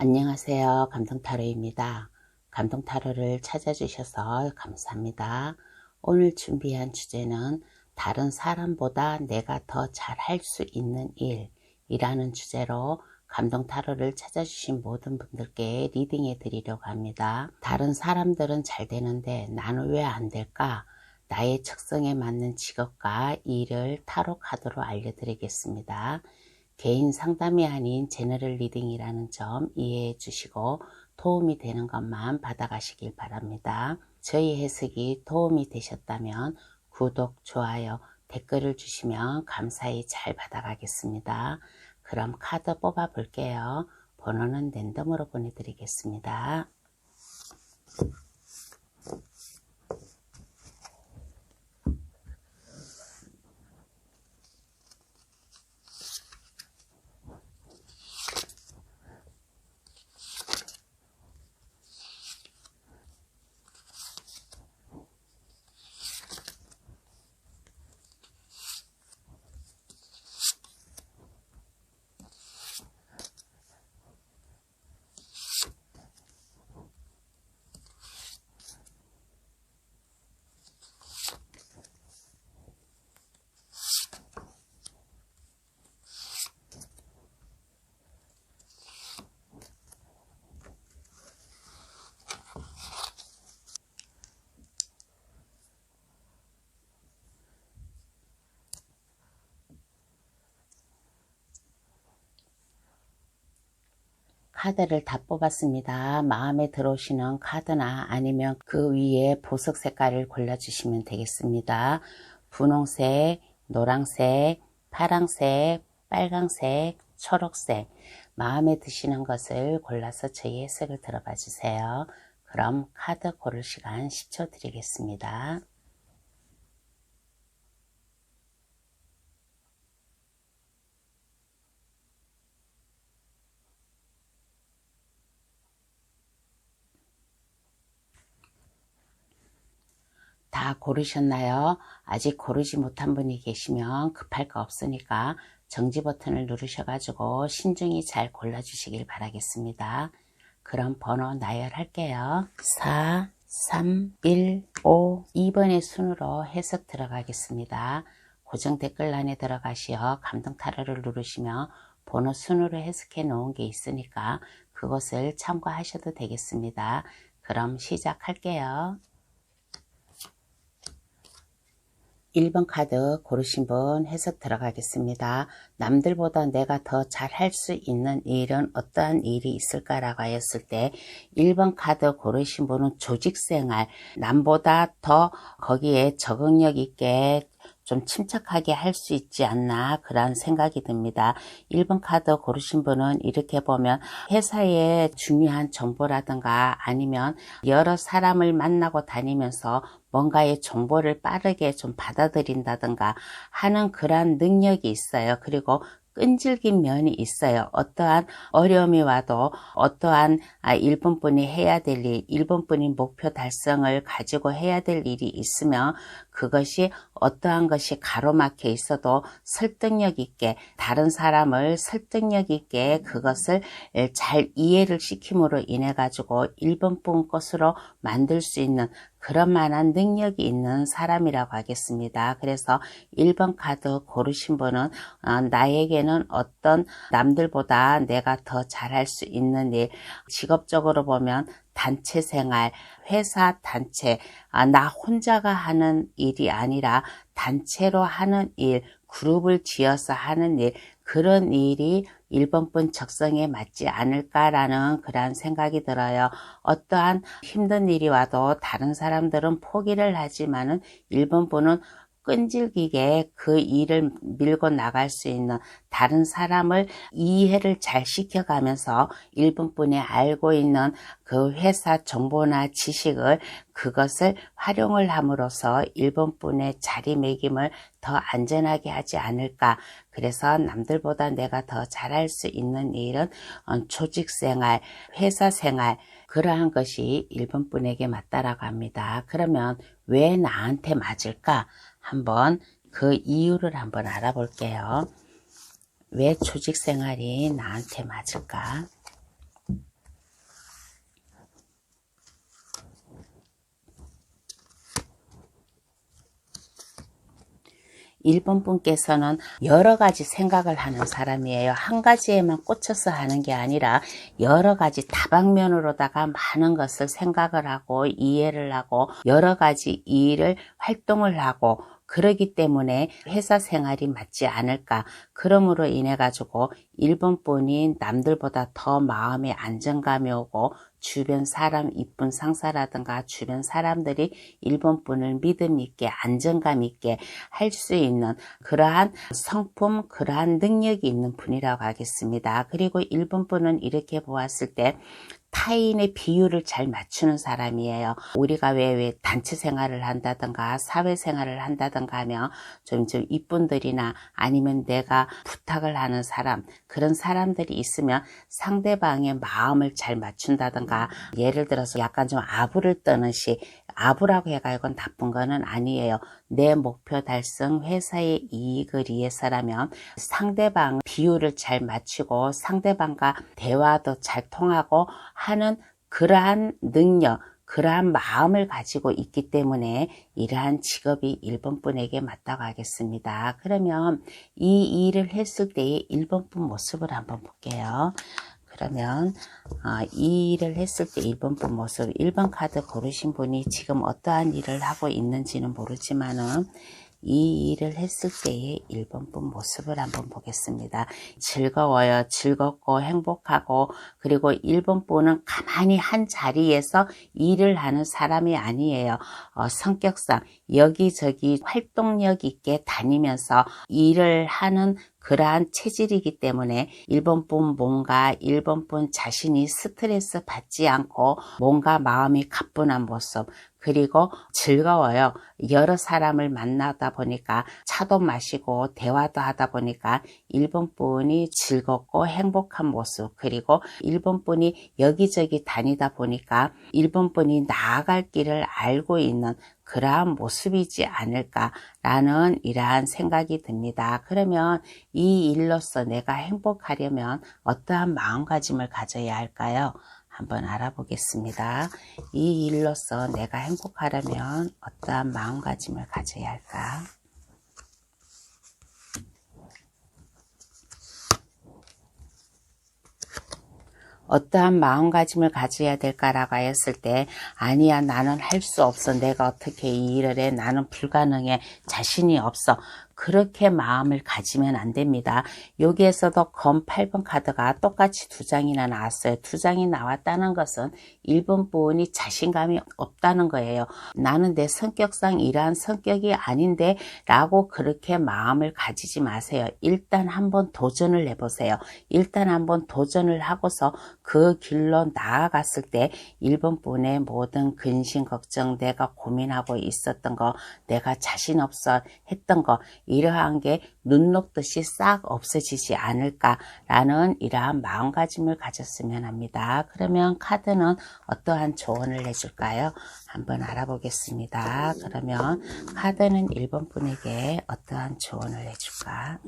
안녕하세요. 감동타로입니다. 감동타로를 찾아주셔서 감사합니다. 오늘 준비한 주제는 다른 사람보다 내가 더 잘할 수 있는 일이라는 주제로 감동타로를 찾아주신 모든 분들께 리딩해 드리려고 합니다. 다른 사람들은 잘 되는데 나는 왜 안 될까? 나의 적성에 맞는 직업과 일을 타로 카드로 알려드리겠습니다. 개인 상담이 아닌 제너럴 리딩이라는 점 이해해 주시고 도움이 되는 것만 받아가시길 바랍니다. 저희 해석이 도움이 되셨다면 구독, 좋아요, 댓글을 주시면 감사히 잘 받아가겠습니다. 그럼 카드 뽑아 볼게요. 번호는 랜덤으로 보내드리겠습니다. 카드를 다 뽑았습니다. 마음에 들어오시는 카드나 아니면 그 위에 보석 색깔을 골라주시면 되겠습니다. 분홍색, 노란색, 파란색, 빨간색, 초록색 마음에 드시는 것을 골라서 저희 해석을 들어봐 주세요. 그럼 카드 고를 시간 10초 드리겠습니다. 다 고르셨나요? 아직 고르지 못한 분이 계시면 급할 거 없으니까 정지 버튼을 누르셔가지고 신중히 잘 골라주시길 바라겠습니다. 그럼 번호 나열할게요. 4, 3, 1, 5, 2번의 순으로 해석 들어가겠습니다. 고정 댓글란에 들어가시어 감동 타로를 누르시면 번호 순으로 해석해 놓은 게 있으니까 그것을 참고하셔도 되겠습니다. 그럼 시작할게요. 1번 카드 고르신 분 해석 들어가겠습니다. 남들보다 내가 더 잘할 수 있는 일은 어떠한 일이 있을까라고 하였을 때 1번 카드 고르신 분은 조직생활, 남보다 더 거기에 적응력 있게 좀 침착하게 할 수 있지 않나 그런 생각이 듭니다. 1번 카드 고르신 분은 이렇게 보면 회사의 중요한 정보라든가 아니면 여러 사람을 만나고 다니면서 뭔가의 정보를 빠르게 좀 받아들인다든가 하는 그러한 능력이 있어요. 그리고 끈질긴 면이 있어요. 어떠한 어려움이 와도 어떠한 1번분이 해야 될 일, 1번분이 목표 달성을 가지고 해야 될 일이 있으면 그것이 어떠한 것이 가로막혀 있어도 설득력 있게 다른 사람을 설득력 있게 그것을 잘 이해를 시킴으로 인해 가지고 1번분 것으로 만들 수 있는 그런 만한 능력이 있는 사람이라고 하겠습니다. 그래서 1번 카드 고르신 분은 나에게는 어떤 남들보다 내가 더 잘할 수 있는 일, 직업적으로 보면 단체 생활, 회사 단체, 나 혼자가 하는 일이 아니라 단체로 하는 일, 그룹을 지어서 하는 일, 그런 일이 1번분 적성에 맞지 않을까라는 그런 생각이 들어요. 어떠한 힘든 일이 와도 다른 사람들은 포기를 하지만은 1번분은 끈질기게 그 일을 밀고 나갈 수 있는 다른 사람을 이해를 잘 시켜가면서 1번분이 알고 있는 그 회사 정보나 지식을 그것을 활용을 함으로써 1번분의 자리매김을 더 안전하게 하지 않을까. 그래서 남들보다 내가 더 잘할 수 있는 일은 조직생활, 회사생활 그러한 것이 1번분에게 맞다라고 합니다. 그러면 왜 나한테 맞을까? 한번 그 이유를 한번 알아볼게요. 왜 조직생활이 나한테 맞을까? 1번 분께서는 여러 가지 생각을 하는 사람이에요. 한 가지에만 꽂혀서 하는 게 아니라 여러 가지 다방면으로다가 많은 것을 생각을 하고 이해를 하고 여러 가지 일을 활동을 하고 그러기 때문에 회사 생활이 맞지 않을까. 그러므로 인해 가지고 1번 분이 남들보다 더 마음의 안정감이 오고 주변 사람, 이쁜 상사라든가 주변 사람들이 1번 분을 믿음 있게 안정감 있게 할 수 있는 그러한 성품, 그러한 능력이 있는 분이라고 하겠습니다. 그리고 1번 분은 이렇게 보았을 때 타인의 비율을 잘 맞추는 사람이에요. 우리가 왜 단체 생활을 한다든가 사회생활을 한다든가 하면 좀 이쁜들이나 아니면 내가 부탁을 하는 사람 그런 사람들이 있으면 상대방의 마음을 잘 맞춘다든가 예를 들어서 약간 좀 아부를 떠는 시 아부라고 해가지고 나쁜 거는 아니에요. 내 목표 달성 회사의 이익을 위해서라면 상대방 비율을 잘 맞추고 상대방과 대화도 잘 통하고 하는 그러한 능력 그러한 마음을 가지고 있기 때문에 이러한 직업이 1번 분에게 맞다고 하겠습니다. 그러면 이 일을 했을 때의 1번 분 모습을 한번 볼게요. 그러면 이 일을 했을 때 1번 분 모습 1번 카드 고르신 분이 지금 어떠한 일을 하고 있는지는 모르지만은 이 일을 했을 때의 1번 분 모습을 한번 보겠습니다. 즐거워요. 즐겁고 행복하고 그리고 1번 분은 가만히 한 자리에서 일을 하는 사람이 아니에요. 성격상 여기저기 활동력 있게 다니면서 일을 하는 그러한 체질이기 때문에 1번 분 뭔가 1번 분 자신이 스트레스 받지 않고 뭔가 마음이 가뿐한 모습 그리고 즐거워요. 여러 사람을 만나다 보니까 차도 마시고 대화도 하다 보니까 1번 분이 즐겁고 행복한 모습 그리고 1번 분이 여기저기 다니다 보니까 1번 분이 나아갈 길을 알고 있는 그러한 모습이지 않을까라는 이러한 생각이 듭니다. 그러면 이 일로서 내가 행복하려면 어떠한 마음가짐을 가져야 할까요? 한번 알아보겠습니다. 이 일로서 내가 행복하려면 어떠한 마음가짐을 가져야 할까? 어떠한 마음가짐을 가져야 될까라고 했을 때 아니야 나는 할 수 없어 내가 어떻게 이 일을 해 나는 불가능해 자신이 없어 그렇게 마음을 가지면 안 됩니다. 여기에서도 검 8번 카드가 똑같이 두 장이나 나왔어요. 두 장이 나왔다는 것은 1번 분이 자신감이 없다는 거예요. 나는 내 성격상 이러한 성격이 아닌데 라고 그렇게 마음을 가지지 마세요. 일단 한번 도전을 해보세요. 일단 한번 도전을 하고서 그 길로 나아갔을 때 1번 분의 모든 근심 걱정 내가 고민하고 있었던 거 내가 자신 없어 했던 거 이러한 게 눈 녹듯이 싹 없어지지 않을까라는 이러한 마음가짐을 가졌으면 합니다. 그러면 카드는 어떠한 조언을 해줄까요? 한번 알아보겠습니다. 그러면 카드는 1번 분에게 어떠한 조언을 해줄까?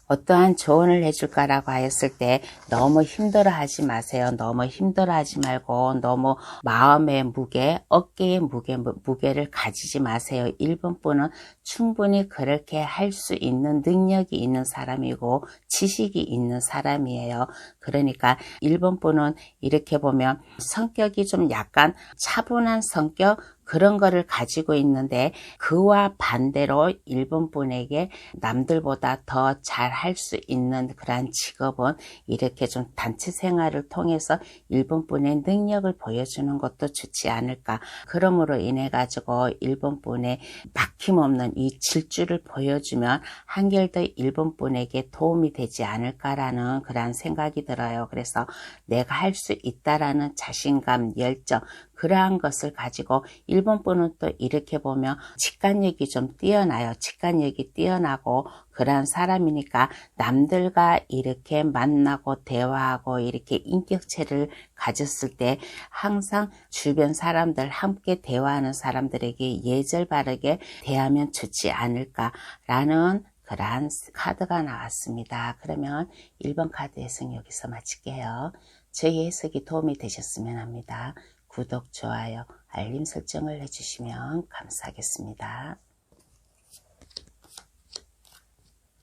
어떠한 조언을 해줄까라고 하였을 때 너무 힘들어하지 마세요. 너무 힘들어하지 말고 너무 마음의 무게, 어깨의 무게를 가지지 마세요. 1번 분은 충분히 그렇게 할 수 있는 능력이 있는 사람이고 지식이 있는 사람이에요. 그러니까 1번 분은 이렇게 보면 성격이 좀 약간 차분한 성격 그런 거를 가지고 있는데 그와 반대로 1번 분에게 남들보다 더 잘 할 수 있는 그러한 직업은 이렇게 좀 단체 생활을 통해서 1번 분의 능력을 보여주는 것도 좋지 않을까. 그러므로 인해 가지고 1번 분의 막힘없는 이 질주를 보여주면 한결 더 1번 분에게 도움이 되지 않을까라는 그러한 생각이 들어요. 그래서 내가 할 수 있다라는 자신감, 열정 그러한 것을 가지고 1번 분은 또 이렇게 보면 직관력이 좀 뛰어나요. 직관력이 뛰어나고 그러한 사람이니까 남들과 이렇게 만나고 대화하고 이렇게 인격체를 가졌을 때 항상 주변 사람들 함께 대화하는 사람들에게 예절 바르게 대하면 좋지 않을까라는 그러한 카드가 나왔습니다. 그러면 1번 카드 해석 여기서 마칠게요. 저희 해석이 도움이 되셨으면 합니다. 구독, 좋아요 알림 설정을 해주시면 감사하겠습니다.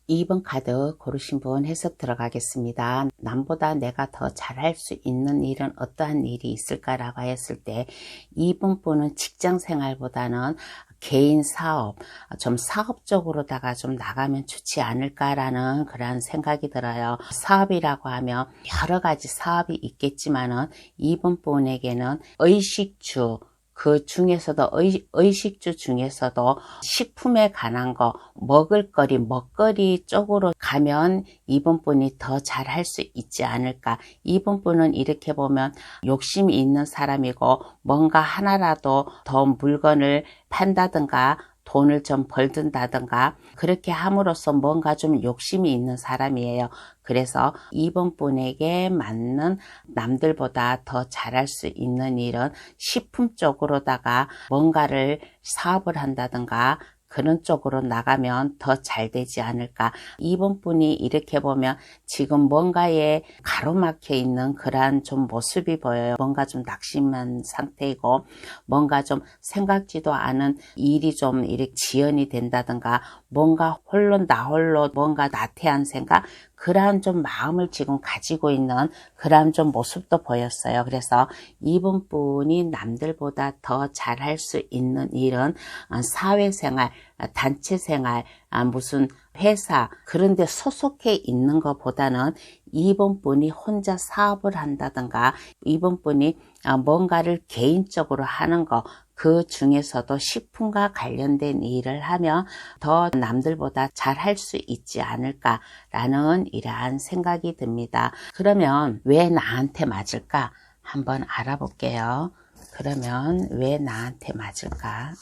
2번 카드 고르신 분 해석 들어가겠습니다. 남보다 내가 더 잘할 수 있는 일은 어떠한 일이 있을까라고 하였을 때 2번 분은 직장 생활보다는 개인 사업, 좀 사업적으로다가 좀 나가면 좋지 않을까라는 그런 생각이 들어요. 사업이라고 하면 여러 가지 사업이 있겠지만은 2번 분에게는 의식주, 그 중에서도 의식주 중에서도 식품에 관한 거, 먹거리 쪽으로 가면 2번 분이 더 잘할 수 있지 않을까. 2번 분은 이렇게 보면 욕심이 있는 사람이고 뭔가 하나라도 더 물건을 판다든가 돈을 좀 벌든다든가 그렇게 함으로써 뭔가 좀 욕심이 있는 사람이에요. 그래서 2번 분에게 맞는 남들보다 더 잘할 수 있는 일은 식품 쪽으로다가 뭔가를 사업을 한다든가 그런 쪽으로 나가면 더 잘 되지 않을까. 2번 분이 이렇게 보면 지금 뭔가에 가로막혀 있는 그러한 좀 모습이 보여요. 뭔가 좀 낙심한 상태이고 뭔가 좀 생각지도 않은 일이 좀 이렇게 지연이 된다든가 뭔가 나 홀로 뭔가 나태한 생각 그러한 좀 마음을 지금 가지고 있는 그러한 좀 모습도 보였어요. 그래서 2번 분이 남들보다 더 잘할 수 있는 일은 사회생활, 단체생활, 무슨 회사 그런 데 소속해 있는 것보다는 2번 분이 혼자 사업을 한다든가 2번 분이 뭔가를 개인적으로 하는 거 그 중에서도 식품과 관련된 일을 하면 더 남들보다 잘할 수 있지 않을까라는 이러한 생각이 듭니다. 그러면 왜 나한테 맞을까? 한번 알아볼게요. 그러면 왜 나한테 맞을까?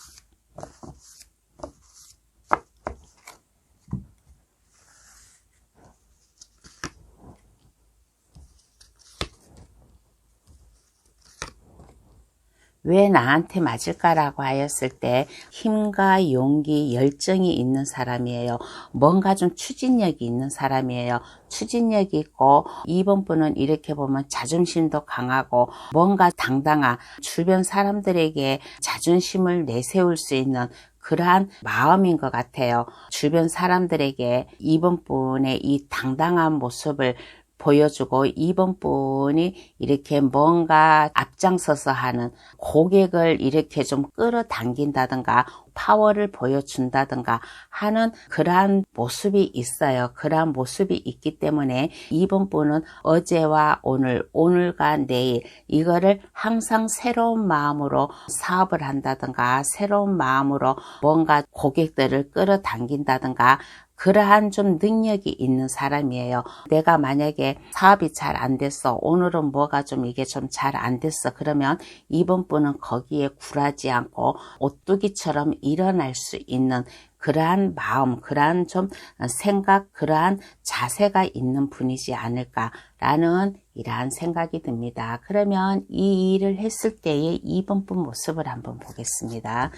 왜 나한테 맞을까라고 하였을 때 힘과 용기, 열정이 있는 사람이에요. 뭔가 좀 추진력이 있는 사람이에요. 추진력이 있고 2번 분은 이렇게 보면 자존심도 강하고 뭔가 당당한 주변 사람들에게 자존심을 내세울 수 있는 그러한 마음인 것 같아요. 주변 사람들에게 2번 분의 이 당당한 모습을 보여주고 2번 분이 이렇게 뭔가 앞장서서 하는 고객을 이렇게 좀 끌어당긴다든가 파워를 보여준다든가 하는 그러한 모습이 있어요. 그러한 모습이 있기 때문에 2번 분은 어제와 오늘과 내일 이거를 항상 새로운 마음으로 사업을 한다든가 새로운 마음으로 뭔가 고객들을 끌어당긴다든가 그러한 좀 능력이 있는 사람이에요. 내가 만약에 사업이 잘 안 됐어. 오늘은 뭐가 좀 이게 좀 잘 안 됐어. 그러면 2번 분은 거기에 굴하지 않고 오뚜기처럼 일어날 수 있는 그러한 마음, 그러한 좀 생각, 그러한 자세가 있는 분이지 않을까라는 이러한 생각이 듭니다. 그러면 이 일을 했을 때의 2번 분 모습을 한번 보겠습니다.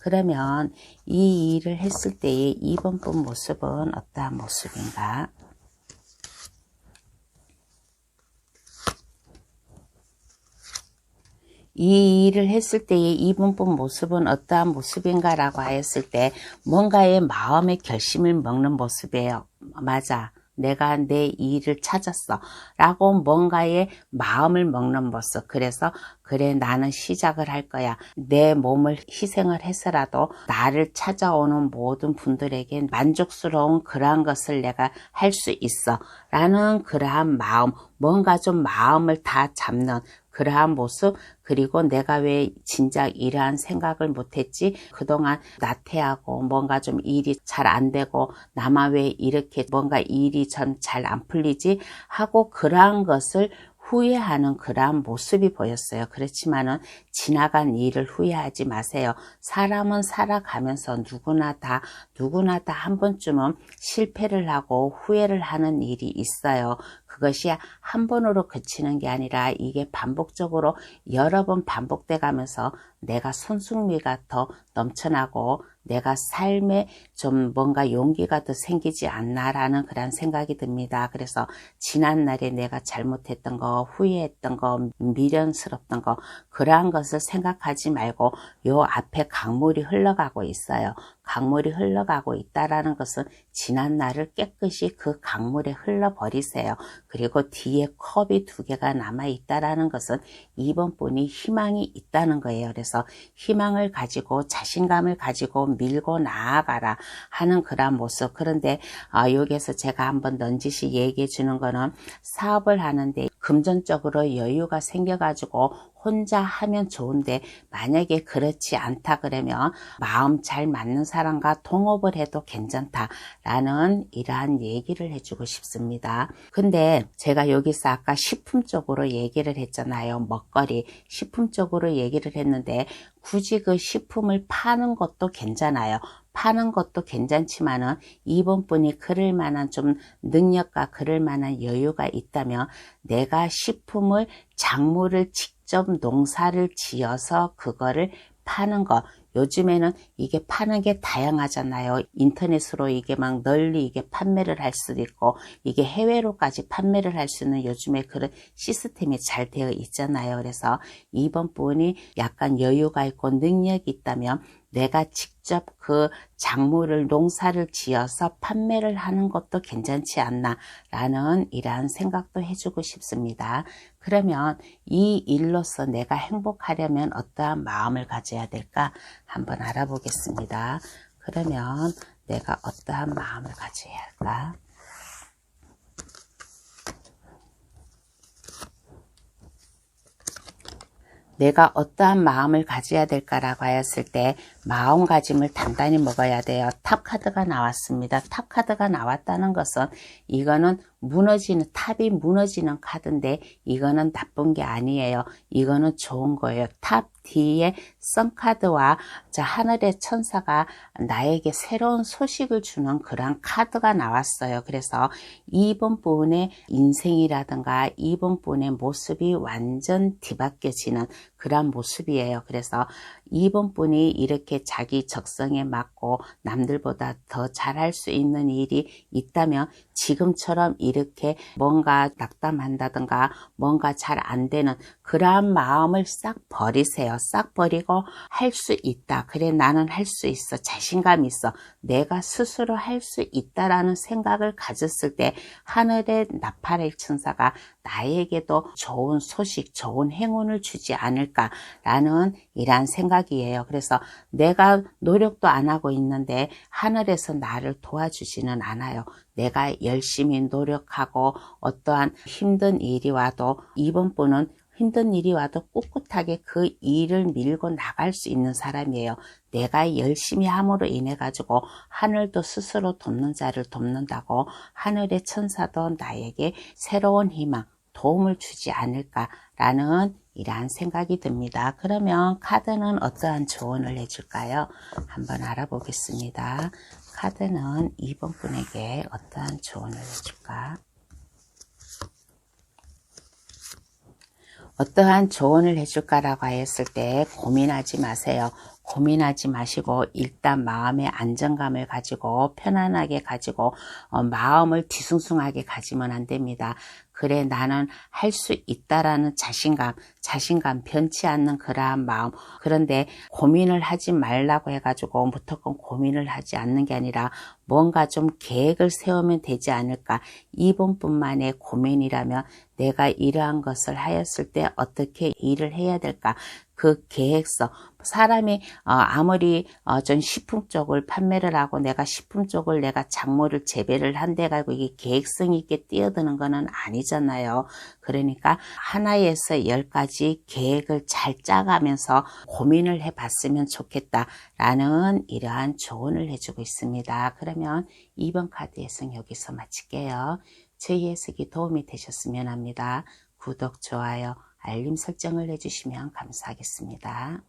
그러면 이 일을 했을 때의 2번 분 모습은 어떠한 모습인가? 이 일을 했을 때의 2번 분 모습은 어떠한 모습인가라고 하였을 때 뭔가의 마음의 결심을 먹는 모습이에요. 맞아. 내가 내 일을 찾았어 라고 뭔가의 마음을 먹는 모습. 그래서 그래 나는 시작을 할 거야. 내 몸을 희생을 해서라도 나를 찾아오는 모든 분들에게 만족스러운 그러한 것을 내가 할 수 있어 라는 그러한 마음, 뭔가 좀 마음을 다 잡는 그러한 모습. 그리고 내가 왜 진작 이러한 생각을 못했지? 그동안 나태하고 뭔가 좀 일이 잘 안 되고 나만 왜 이렇게 뭔가 일이 좀 잘 안 풀리지? 하고 그러한 것을 후회하는 그러한 모습이 보였어요. 그렇지만은 지나간 일을 후회하지 마세요. 사람은 살아가면서 누구나 다 한 번쯤은 실패를 하고 후회를 하는 일이 있어요. 그것이 한 번으로 그치는 게 아니라 이게 반복적으로 여러 번 반복돼 가면서 내가 손숙미가 더 넘쳐나고 내가 삶에 좀 뭔가 용기가 더 생기지 않나라는 그런 생각이 듭니다. 그래서 지난날에 내가 잘못했던 거, 후회했던 거, 미련스럽던 거, 그러한 것을 생각하지 말고 요 앞에 강물이 흘러가고 있어요. 강물이 흘러가고 있다라는 것은 지난 날을 깨끗이 그 강물에 흘러버리세요. 그리고 뒤에 컵이 2개가 남아있다라는 것은 이번 분이 희망이 있다는 거예요. 그래서 희망을 가지고 자신감을 가지고 밀고 나아가라 하는 그런 모습. 그런데 여기에서 제가 한번 넌지시 얘기해 주는 거는 사업을 하는데 금전적으로 여유가 생겨가지고 혼자 하면 좋은데 만약에 그렇지 않다 그러면 마음 잘 맞는 사람과 동업을 해도 괜찮다라는 이러한 얘기를 해주고 싶습니다. 근데 제가 여기서 아까 식품 쪽으로 얘기를 했잖아요. 먹거리, 식품 쪽으로 얘기를 했는데 굳이 그 식품을 파는 것도 괜찮아요. 파는 것도 괜찮지만은 이번 분이 그럴 만한 좀 능력과 그럴 만한 여유가 있다면 내가 식품을 작물을 직접 농사를 지어서 그거를 파는 것. 요즘에는 이게 파는 게 다양하잖아요. 인터넷으로 이게 막 널리 이게 판매를 할 수도 있고 이게 해외로까지 판매를 할 수 있는 요즘에 그런 시스템이 잘 되어 있잖아요. 그래서 이번 분이 약간 여유가 있고 능력이 있다면 내가 직접 그 작물을 농사를 지어서 판매를 하는 것도 괜찮지 않나 라는 이러한 생각도 해주고 싶습니다. 그러면 이 일로서 내가 행복하려면 어떠한 마음을 가져야 될까 한번 알아보겠습니다. 그러면 내가 어떠한 마음을 가져야 할까? 내가 어떠한 마음을 가져야 될까라고 하였을 때 마음가짐을 단단히 먹어야 돼요. 탑카드가 나왔습니다. 탑카드가 나왔다는 것은 이거는 무너지는, 탑이 무너지는 카드인데 이거는 나쁜 게 아니에요. 이거는 좋은 거예요. 탑 뒤에 선카드와 하늘의 천사가 나에게 새로운 소식을 주는 그런 카드가 나왔어요. 그래서 이번 분의 인생이라든가 이번 분의 모습이 완전 뒤바뀌어지는 그런 모습이에요. 그래서 이번 분이 이렇게 자기 적성에 맞고 남들보다 더 잘할 수 있는 일이 있다면 지금처럼 이렇게 뭔가 낙담한다든가 뭔가 잘 안 되는 그러한 마음을 싹 버리세요. 싹 버리고 할 수 있다. 그래 나는 할 수 있어. 자신감이 있어. 내가 스스로 할 수 있다라는 생각을 가졌을 때 하늘의 나팔의 천사가 나에게도 좋은 소식, 좋은 행운을 주지 않을까라는 이러한 생각이에요. 그래서 내가 노력도 안 하고 있는데 하늘에서 나를 도와주지는 않아요. 내가 열심히 노력하고 어떠한 힘든 일이 와도 이번 분은 힘든 일이 와도 꿋꿋하게 그 일을 밀고 나갈 수 있는 사람이에요. 내가 열심히 함으로 인해 가지고 하늘도 스스로 돕는 자를 돕는다고 하늘의 천사도 나에게 새로운 희망, 도움을 주지 않을까라는 이러한 생각이 듭니다. 그러면 카드는 어떠한 조언을 해줄까요? 한번 알아보겠습니다. 카드는 2번 분에게 어떠한 조언을 해줄까? 어떠한 조언을 해줄까라고 하였을 때 고민하지 마세요. 고민하지 마시고 일단 마음의 안정감을 가지고 편안하게 가지고 마음을 뒤숭숭하게 가지면 안 됩니다. 그래 나는 할 수 있다라는 자신감 변치 않는 그러한 마음. 그런데 고민을 하지 말라고 해가지고 무조건 고민을 하지 않는 게 아니라 뭔가 좀 계획을 세우면 되지 않을까. 이번뿐만의 고민이라면 내가 이러한 것을 하였을 때 어떻게 일을 해야 될까. 그 계획서. 사람이 아무리 전 식품 쪽을 판매를 하고 내가 식품 쪽을 내가 작물을 재배를 한데 가지고 이게 계획성 있게 뛰어드는 거는 아니잖아요. 그러니까 하나에서 10가지 계획을 잘 짜가면서 고민을 해봤으면 좋겠다라는 이러한 조언을 해주고 있습니다. 그러면 2번 카드 해석 여기서 마칠게요. 저희 해석이 도움이 되셨으면 합니다. 구독, 좋아요, 알림 설정을 해주시면 감사하겠습니다.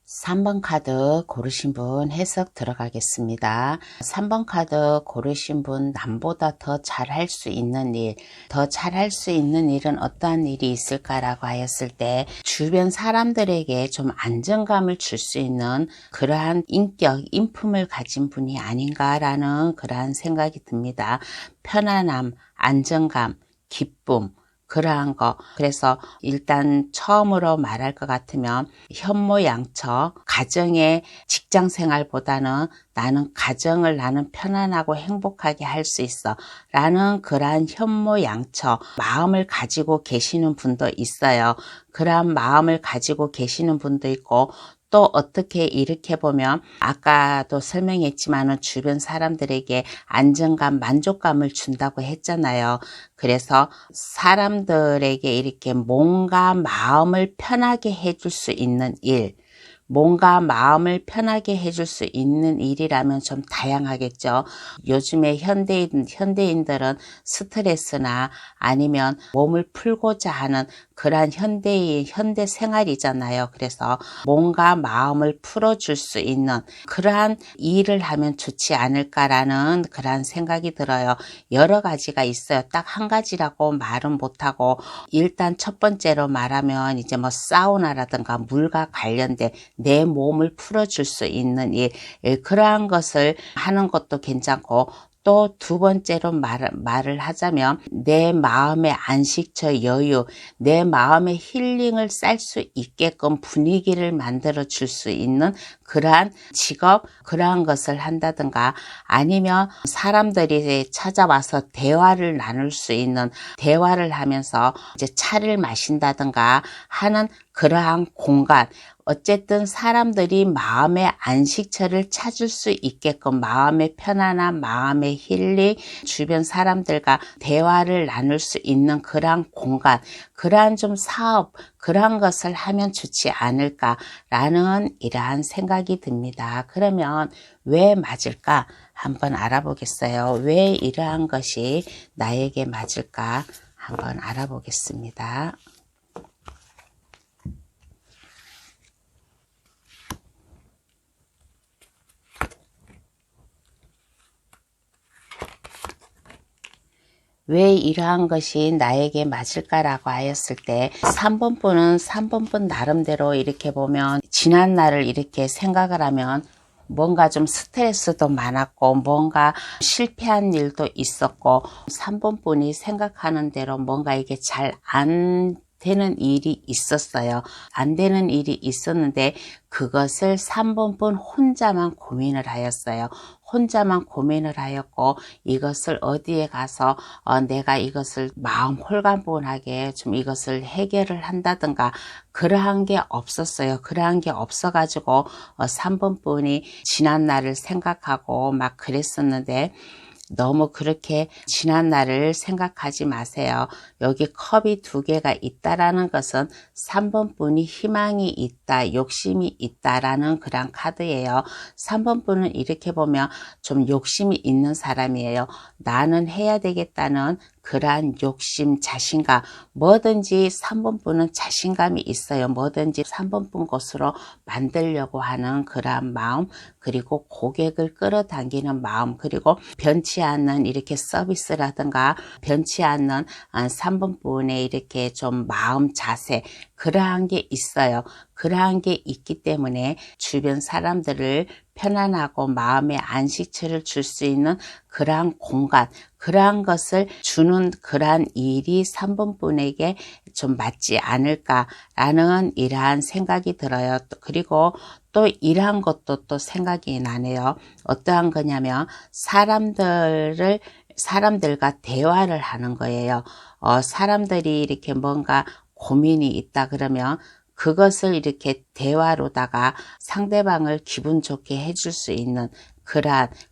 3번 카드 고르신 분 해석 들어가겠습니다. 3번 카드 고르신 분 남보다 더 잘할 수 있는 일, 더 잘할 수 있는 일은 어떠한 일이 있을까라고 하였을 때 주변 사람들에게 좀 안정감을 줄 수 있는 그러한 인격, 인품을 가진 분이 아닌가라는 그러한 생각이 듭니다. 편안함, 안정감, 기쁨, 그러한 거. 그래서 일단 처음으로 말할 것 같으면 현모양처 가정의 직장 생활보다는 나는 가정을 나는 편안하고 행복하게 할 수 있어 라는 그러한 현모양처 마음을 가지고 계시는 분도 있어요. 그러한 마음을 가지고 계시는 분도 있고, 또 어떻게 이렇게 보면 아까도 설명했지만은 주변 사람들에게 안정감, 만족감을 준다고 했잖아요. 그래서 사람들에게 이렇게 몸과 마음을 편하게 해줄 수 있는 일, 뭔가 마음을 편하게 해줄 수 있는 일이라면 좀 다양하겠죠. 요즘에 현대인들은 스트레스나 아니면 몸을 풀고자 하는 그러한 현대 생활이잖아요. 그래서 몸과 마음을 풀어줄 수 있는 그러한 일을 하면 좋지 않을까라는 그러한 생각이 들어요. 여러 가지가 있어요. 딱 한 가지라고 말은 못하고, 일단 첫 번째로 말하면 이제 뭐 사우나라든가 물과 관련된 내 몸을 풀어줄 수 있는 일, 그러한 것을 하는 것도 괜찮고, 또 두 번째로 말을 하자면 내 마음의 안식처 여유, 내 마음의 힐링을 쌀 수 있게끔 분위기를 만들어 줄 수 있는 그러한 직업, 그러한 것을 한다든가, 아니면 사람들이 찾아와서 대화를 나눌 수 있는, 대화를 하면서 이제 차를 마신다든가 하는 그러한 공간, 어쨌든 사람들이 마음의 안식처를 찾을 수 있게끔 마음의 편안함, 마음의 힐링, 주변 사람들과 대화를 나눌 수 있는 그러한 공간, 그러한 좀 사업, 그러한 것을 하면 좋지 않을까라는 이러한 생각이 듭니다. 그러면 왜 맞을까? 한번 알아보겠어요. 왜 이러한 것이 나에게 맞을까? 한번 알아보겠습니다. 왜 이러한 것이 나에게 맞을까라고 하였을 때 3번 분은 3번 분 나름대로 이렇게 보면 지난 날을 이렇게 생각을 하면 뭔가 좀 스트레스도 많았고 뭔가 실패한 일도 있었고, 3번 분이 생각하는 대로 뭔가 이게 잘 안 되는 일이 있었어요. 안 되는 일이 있었는데 그것을 3번 분 혼자만 고민을 하였어요. 혼자만 고민을 하였고, 이것을 어디에 가서 내가 이것을 마음 홀가분하게 좀 이것을 해결을 한다든가 그러한 게 없었어요. 그러한 게 없어가지고 3번 분이 지난 날을 생각하고 막 그랬었는데, 너무 그렇게 지난 날을 생각하지 마세요. 여기 컵이 두 개가 있다라는 것은 3번 분이 희망이 있다, 욕심이 있다라는 그런 카드예요. 3번 분은 이렇게 보면 좀 욕심이 있는 사람이에요. 나는 해야 되겠다는 그러한 욕심, 자신감, 뭐든지 3번 분은 자신감이 있어요. 뭐든지 3번 분 것으로 만들려고 하는 그러한 마음, 그리고 고객을 끌어당기는 마음, 그리고 변치 않는 이렇게 서비스라든가 변치 않는 3번 분의 이렇게 좀 마음 자세, 그러한 게 있어요. 그러한 게 있기 때문에 주변 사람들을 편안하고 마음의 안식처를 줄 수 있는 그러한 공간, 그러한 것을 주는 그러한 일이 3번 분에게 좀 맞지 않을까라는 이러한 생각이 들어요. 그리고 또 이러한 것도 또 생각이 나네요. 어떠한 거냐면 사람들과 대화를 하는 거예요. 사람들이 이렇게 뭔가 고민이 있다 그러면 그것을 이렇게 대화로다가 상대방을 기분 좋게 해줄 수 있는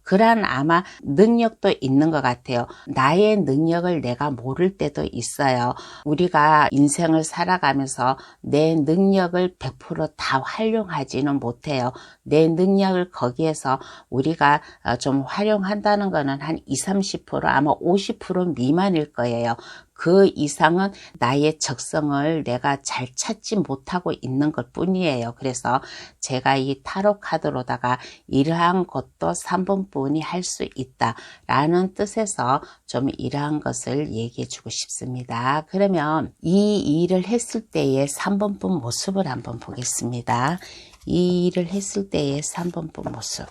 그런 아마 능력도 있는 것 같아요. 나의 능력을 내가 모를 때도 있어요. 우리가 인생을 살아가면서 내 능력을 100%다 활용하지는 못해요. 내 능력을 거기에서 우리가 좀 활용한다는 거는 한 20, 30% 아마 50% 미만일 거예요. 그 이상은 나의 적성을 내가 잘 찾지 못하고 있는 것 뿐이에요. 그래서 제가 이 타로 카드로다가 이러한 것도 3번분이 할 수 있다라는 뜻에서 좀 이러한 것을 얘기해 주고 싶습니다. 그러면 이 일을 했을 때의 3번분 모습을 한번 보겠습니다. 이 일을 했을 때의 3번분 모습.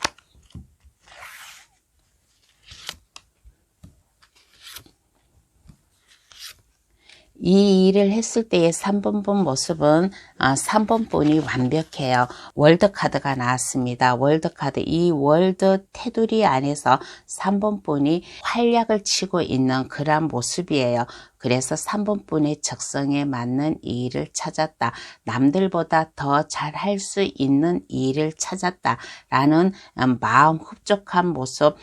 이 일을 했을 때의 3번분 모습은 3번분이 완벽해요. 월드카드가 나왔습니다. 월드카드, 이 월드 테두리 안에서 3번분이 활약을 치고 있는 그런 모습이에요. 그래서 3번분의 적성에 맞는 이 일을 찾았다. 남들보다 더 잘할 수 있는 이 일을 찾았다. 라는 마음 흡족한 모습,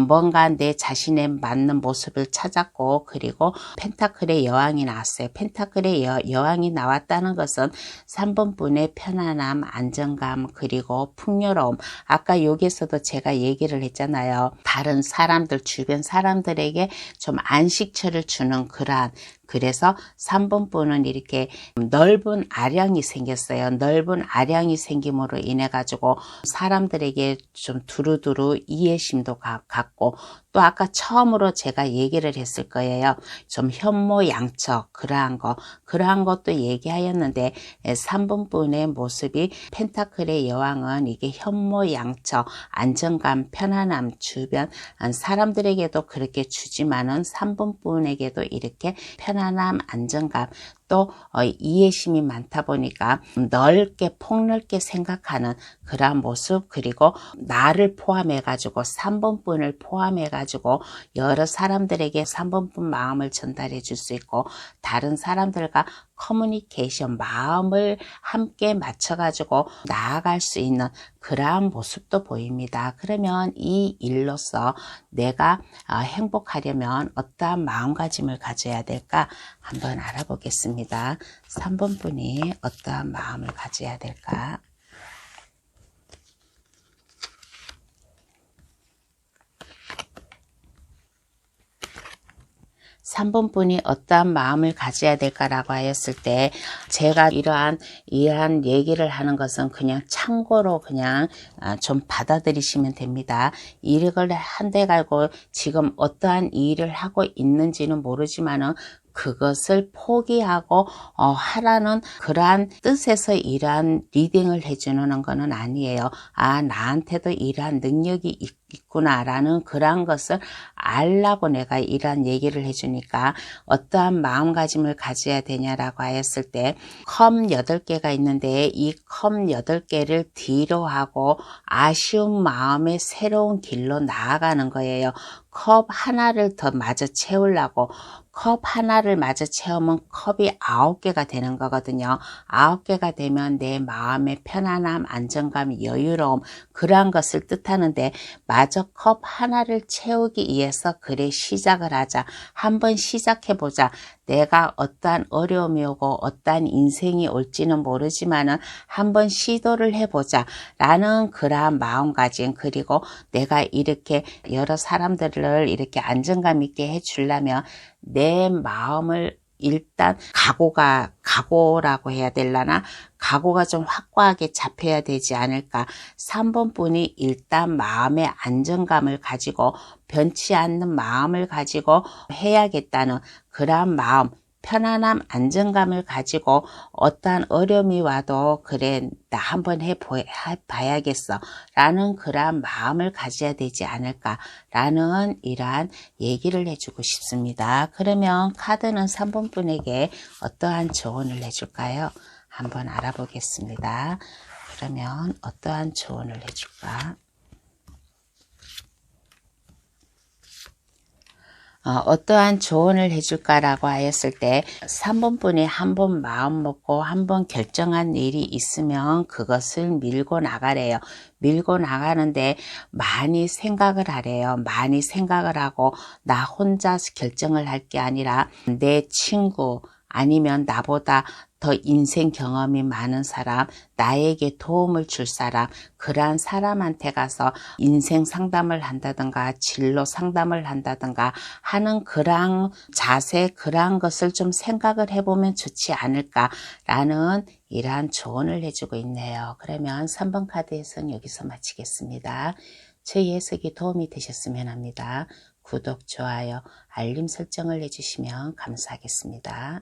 뭔가 내 자신에 맞는 모습을 찾았고, 그리고 펜타클의 여왕이 나왔어요. 펜타클의 여왕이 나왔다는 것은 3번분의 편안함, 안정감, 그리고 풍요로움. 아까 여기서도 제가 얘기를 했잖아요. 다른 사람들, 주변 사람들에게 좀 안식처를 주는 그러한, 그래서 3번분은 이렇게 넓은 아량이 생겼어요. 넓은 아량이 생김으로 인해 가지고 사람들에게 좀 두루두루 이해심도 갖고, 또 아까 처음으로 제가 얘기를 했을 거예요. 좀 현모양처 그러한 것도 얘기하였는데 3번분의 모습이 펜타클의 여왕은 이게 현모양처 안정감, 편안함, 주변 사람들에게도 그렇게 주지만은 3번분에게도 이렇게 편안함, 안정감, 또 이해심이 많다 보니까 넓게 폭넓게 생각하는 그러한 모습, 그리고 나를 포함해 가지고 3번분을 포함해 가지고 여러 사람들에게 3번분 마음을 전달해 줄 수 있고, 다른 사람들과 커뮤니케이션, 마음을 함께 맞춰 가지고 나아갈 수 있는 그러한 모습도 보입니다. 그러면 이 일로서 내가 행복하려면 어떠한 마음가짐을 가져야 될까 한번 알아보겠습니다. 3번분이 어떠한 마음을 가져야 될까? 3번분이 어떠한 마음을 가져야 될까라고 하였을 때, 제가 이러한 얘기를 하는 것은 그냥 참고로 그냥 좀 받아들이시면 됩니다. 일을 한데 갈고 지금 어떠한 일을 하고 있는지는 모르지만은 그것을 포기하고 하라는 그러한 뜻에서 이러한 리딩을 해주는 거는 아니에요. 나한테도 이러한 능력이 있구나라는 그러한 것을 알라고 내가 이러한 얘기를 해주니까, 어떠한 마음가짐을 가져야 되냐라고 하였을 때, 컵 8개가 있는데 이 컵 8개를 뒤로 하고 아쉬운 마음에 새로운 길로 나아가는 거예요. 컵 하나를 더 마저 채우려고, 컵 하나를 마저 채우면 컵이 9개가 되는 거거든요. 9개가 되면 내 마음의 편안함, 안정감, 여유로움, 그러한 것을 뜻하는데, 마저 컵 하나를 채우기 위해서 그래 시작을 하자. 한번 시작해보자. 내가 어떠한 어려움이 오고 어떠한 인생이 올지는 모르지만은 한번 시도를 해보자 라는 그러한 마음가짐, 그리고 내가 이렇게 여러 사람들을 이렇게 안정감 있게 해주려면 내 마음을 일단 각오라고 해야 되려나? 각오가 좀 확고하게 잡혀야 되지 않을까. 3번분이 일단 마음의 안정감을 가지고 변치 않는 마음을 가지고 해야겠다는 그러한 마음, 편안함, 안정감을 가지고 어떠한 어려움이 와도 그래 나 한번 해봐야겠어 라는 그러한 마음을 가져야 되지 않을까 라는 이러한 얘기를 해주고 싶습니다. 그러면 카드는 3번분에게 어떠한 조언을 해줄까요? 한번 알아보겠습니다. 그러면 어떠한 조언을 해줄까? 어떠한 조언을 해줄까라고 하였을 때 3번 분이 한 번 마음 먹고 한 번 결정한 일이 있으면 그것을 밀고 나가래요. 밀고 나가는데 많이 생각을 하래요. 많이 생각을 하고 나 혼자 결정을 할 게 아니라 내 친구 아니면 나보다 더 인생 경험이 많은 사람, 나에게 도움을 줄 사람, 그러한 사람한테 가서 인생 상담을 한다든가 진로 상담을 한다든가 하는 그러한 자세, 그러한 것을 좀 생각을 해보면 좋지 않을까라는 이러한 조언을 해주고 있네요. 그러면 3번 카드에서는 여기서 마치겠습니다. 제 해석이 도움이 되셨으면 합니다. 구독, 좋아요, 알림 설정을 해주시면 감사하겠습니다.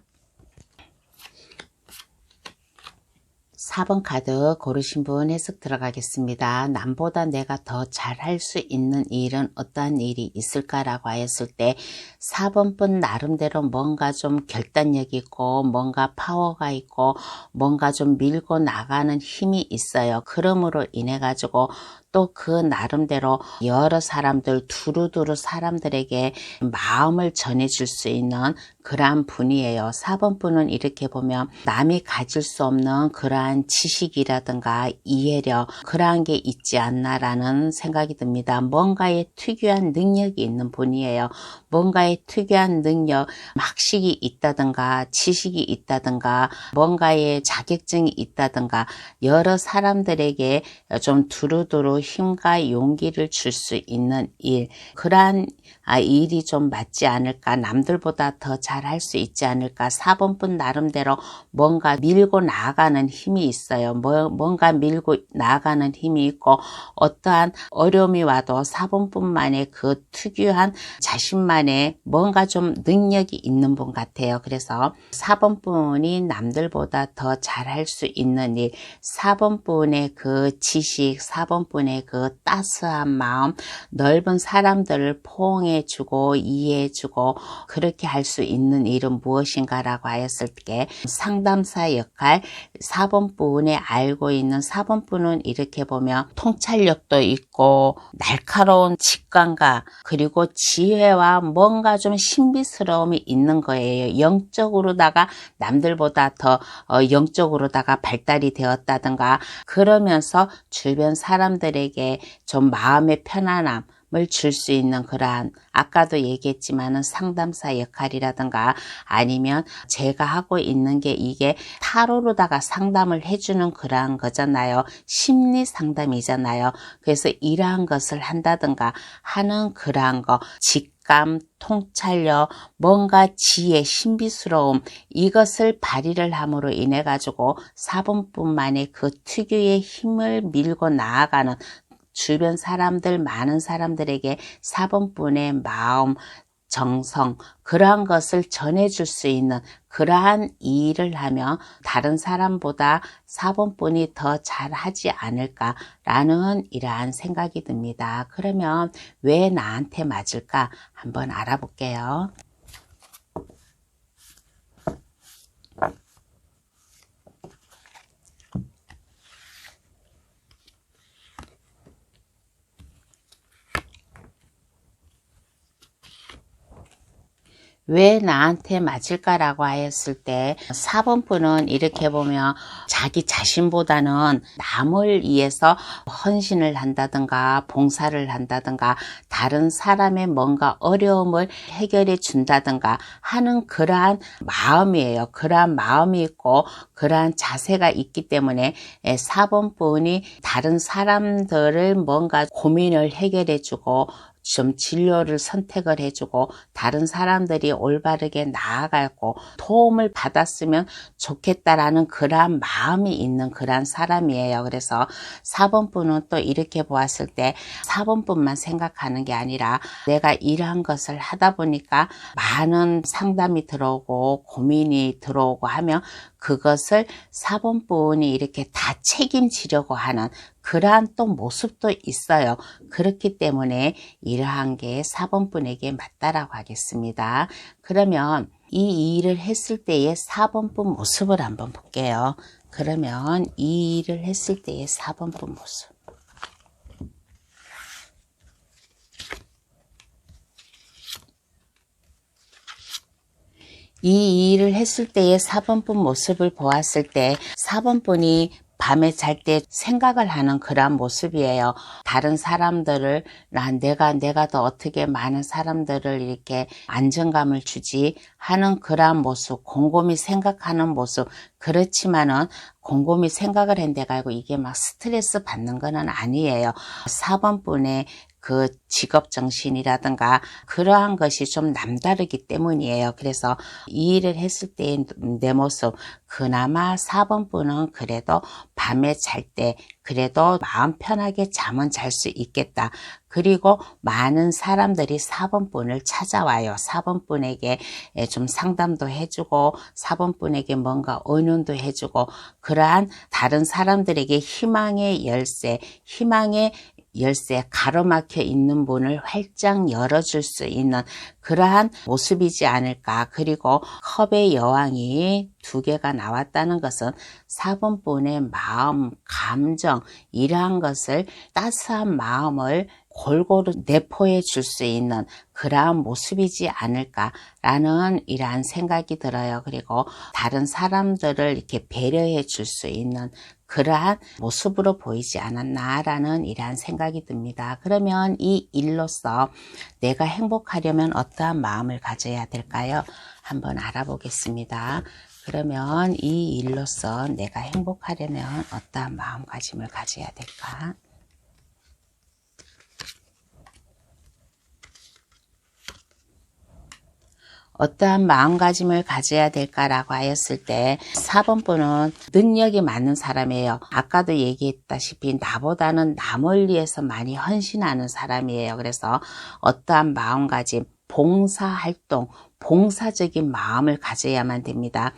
4번 카드 고르신 분 해석 들어가겠습니다. 남보다 내가 더 잘할 수 있는 일은 어떠한 일이 있을까라고 하였을 때 4번 분 나름대로 뭔가 좀 결단력 있고 뭔가 파워가 있고 뭔가 좀 밀고 나가는 힘이 있어요. 그러므로 인해 가지고 또 그 나름대로 여러 사람들 두루두루 사람들에게 마음을 전해줄 수 있는 그러한 분이에요. 4번 분은 이렇게 보면 남이 가질 수 없는 그러한 지식이라든가 이해력 그러한 게 있지 않나라는 생각이 듭니다. 뭔가의 특유한 능력이 있는 분이에요. 뭔가의 특유한 능력, 학식이 있다든가 지식이 있다든가 뭔가의 자격증이 있다든가 여러 사람들에게 좀 두루두루 힘과 용기를 줄 수 있는 일, 그러한 일이 좀 맞지 않을까, 남들보다 더 잘할 수 있지 않을까. 4번 분 나름대로 뭔가 밀고 나아가는 힘이 있어요. 뭔가 밀고 나아가는 힘이 있고 어떠한 어려움이 와도 4번 분만의 그 특유한 자신만의 뭔가 좀 능력이 있는 분 같아요. 그래서 4번 분이 남들보다 더 잘할 수 있는 일, 4번 분의 그 지식, 4번 분의 그 따스한 마음, 넓은 사람들을 포옹해주고 이해해주고 그렇게 할 수 있는 일은 무엇인가라고 하였을 때 상담사 역할, 4번 분에 알고 있는 4번 분은 이렇게 보면 통찰력도 있고 날카로운 직관과 그리고 지혜와 뭔가 좀 신비스러움이 있는 거예요. 영적으로다가 남들보다 더 영적으로다가 발달이 되었다든가 그러면서 주변 사람들에게 좀 마음의 편안함 을 줄 수 있는 그러한 아까도 얘기했지만은 상담사 역할이라든가 아니면 제가 하고 있는 게 이게 타로로다가 상담을 해주는 그러한 거잖아요. 심리 상담이잖아요. 그래서 이러한 것을 한다든가 하는 그러한 거 직감, 통찰력, 뭔가 지혜, 신비스러움 이것을 발휘를 함으로 인해 가지고 4번뿐만의 그 특유의 힘을 밀고 나아가는 주변 사람들 많은 사람들에게 4번분의 마음 정성 그러한 것을 전해줄 수 있는 그러한 일을 하면 다른 사람보다 4번분이 더 잘하지 않을까라는 이러한 생각이 듭니다. 그러면 왜 나한테 맞을까 한번 알아볼게요. 왜 나한테 맞을까라고 하였을 때 4번 분은 이렇게 보면 자기 자신보다는 남을 위해서 헌신을 한다든가 봉사를 한다든가 다른 사람의 뭔가 어려움을 해결해 준다든가 하는 그러한 마음이에요. 그러한 마음이 있고 그러한 자세가 있기 때문에 4번 분이 다른 사람들을 뭔가 고민을 해결해 주고 좀 진료를 선택을 해주고 다른 사람들이 올바르게 나아가고 도움을 받았으면 좋겠다라는 그러한 마음이 있는 그러한 사람이에요. 그래서 4번 분은 또 이렇게 보았을 때 4번 분만 생각하는 게 아니라 내가 이러한 것을 하다 보니까 많은 상담이 들어오고 고민이 들어오고 하면 그것을 4번 분이 이렇게 다 책임지려고 하는 그러한 또 모습도 있어요. 그렇기 때문에 이러한 게 4번 분에게 맞다라고 하겠습니다. 그러면 이 일을 했을 때의 4번 분 모습을 한번 볼게요. 그러면 이 일을 했을 때의 4번 분 모습. 이 일을 했을 때의 4번분 모습을 보았을 때 4번분이 밤에 잘 때 생각을 하는 그러한 모습이에요. 다른 사람들을 내가 더 어떻게 많은 사람들을 이렇게 안정감을 주지 하는 그러한 모습, 곰곰이 생각하는 모습. 그렇지만은 곰곰이 생각을 한다고 알고 이게 막 스트레스 받는 거는 아니에요. 4번분의 그 직업 정신이라든가 그러한 것이 좀 남다르기 때문이에요. 그래서 이 일을 했을 때의 내 모습, 그나마 4번분은 그래도 밤에 잘 때 그래도 마음 편하게 잠은 잘 수 있겠다. 그리고 많은 사람들이 4번분을 찾아와요. 4번분에게 좀 상담도 해주고 4번분에게 뭔가 의논도 해주고 그러한 다른 사람들에게 희망의 열쇠 가로막혀 있는 문을 활짝 열어줄 수 있는 그러한 모습이지 않을까. 그리고 컵의 여왕이 2개가 나왔다는 것은 4번분의 마음, 감정 이러한 것을 따스한 마음을 골고루 내포해 줄 수 있는 그러한 모습이지 않을까라는 이러한 생각이 들어요. 그리고 다른 사람들을 이렇게 배려해 줄 수 있는 그러한 모습으로 보이지 않았나라는 이러한 생각이 듭니다. 그러면 이 일로서 내가 행복하려면 어떠한 마음을 가져야 될까요? 한번 알아보겠습니다. 그러면 이 일로서 내가 행복하려면 어떠한 마음가짐을 가져야 될까? 어떠한 마음가짐을 가져야 될까라고 하였을 때 4번분은 능력이 많은 사람이에요. 아까도 얘기했다시피 나보다는 남을 위해서 많이 헌신하는 사람이에요. 그래서 어떠한 마음가짐, 봉사활동, 봉사적인 마음을 가져야만 됩니다.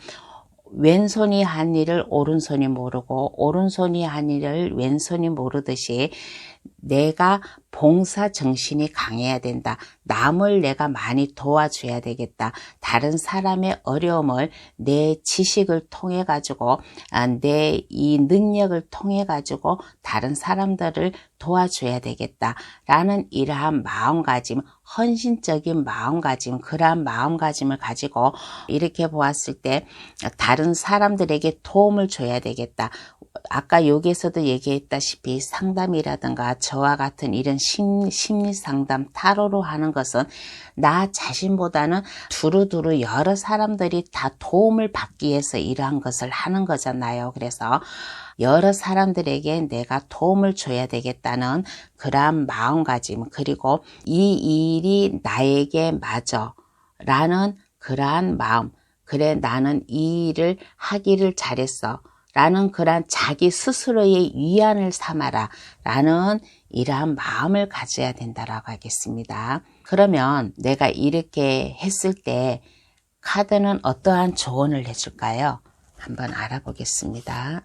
왼손이 한 일을 오른손이 모르고 오른손이 한 일을 왼손이 모르듯이 내가 봉사 정신이 강해야 된다. 남을 내가 많이 도와줘야 되겠다. 다른 사람의 어려움을 내 지식을 통해 가지고 내 이 능력을 통해 가지고 다른 사람들을 도와줘야 되겠다. 라는 이러한 마음가짐, 헌신적인 마음가짐, 그러한 마음가짐을 가지고 이렇게 보았을 때 다른 사람들에게 도움을 줘야 되겠다. 아까 여기에서도 얘기했다시피 상담이라든가 저와 같은 이런 심리 상담 타로로 하는 것은 나 자신보다는 두루두루 여러 사람들이 다 도움을 받기 위해서 이러한 것을 하는 거잖아요. 그래서 여러 사람들에게 내가 도움을 줘야 되겠다는 그러한 마음가짐, 그리고 이 일이 나에게 맞아 라는 그러한 마음, 그래 나는 이 일을 하기를 잘했어 라는 그러한 자기 스스로의 위안을 삼아라 라는 이러한 마음을 가져야 된다라고 하겠습니다. 그러면 내가 이렇게 했을 때 카드는 어떠한 조언을 해줄까요? 한번 알아보겠습니다.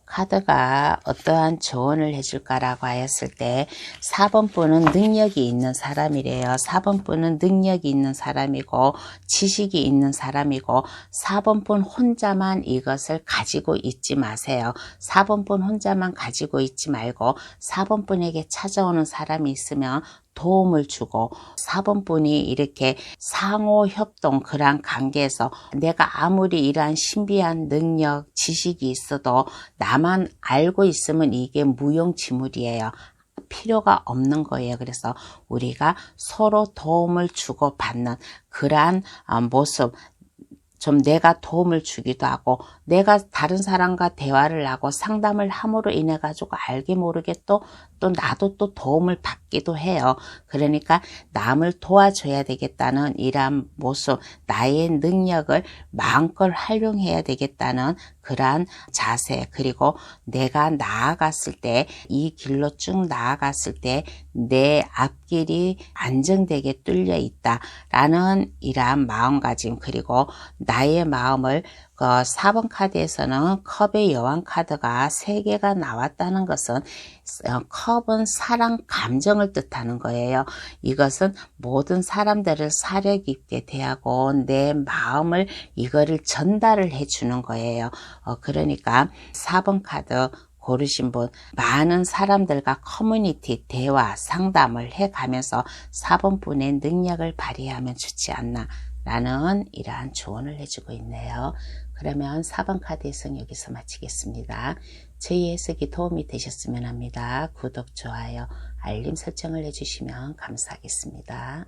카드가 어떠한 조언을 해줄까라고 하였을 때 4번분은 능력이 있는 사람이래요. 4번분은 능력이 있는 사람이고 지식이 있는 사람이고 4번분 혼자만 이것을 가지고 있지 마세요. 4번분 혼자만 가지고 있지 말고 4번분에게 찾아오는 사람이 있으면 도움을 주고 4번분이 이렇게 상호협동 그러한 관계에서 내가 아무리 이러한 신비한 능력, 지식이 있어도 나만 알고 있으면 이게 무용지물이에요. 필요가 없는 거예요. 그래서 우리가 서로 도움을 주고받는 그러한 모습, 좀 내가 도움을 주기도 하고 내가 다른 사람과 대화를 하고 상담을 함으로 인해 가지고 알게 모르게 또 나도 또 도움을 받기도 해요. 그러니까 남을 도와줘야 되겠다는 이러한 모습, 나의 능력을 마음껏 활용해야 되겠다는 그러한 자세, 그리고 내가 나아갔을 때 이 길로 쭉 나아갔을 때 내 앞길이 안정되게 뚫려 있다라는 이러한 마음가짐, 그리고 나의 마음을 4번 카드에서는 컵의 여왕 카드가 3개가 나왔다는 것은 컵은 사랑 감정을 뜻하는 거예요. 이것은 모든 사람들을 사려 깊게 대하고 내 마음을 이거를 전달을 해주는 거예요. 그러니까 4번 카드 고르신 분, 많은 사람들과 커뮤니티, 대화, 상담을 해가면서 4번 분의 능력을 발휘하면 좋지 않나 라는 이러한 조언을 해주고 있네요. 그러면 4번 카드 해석 여기서 마치겠습니다. 저희 해석이 도움이 되셨으면 합니다. 구독, 좋아요, 알림 설정을 해주시면 감사하겠습니다.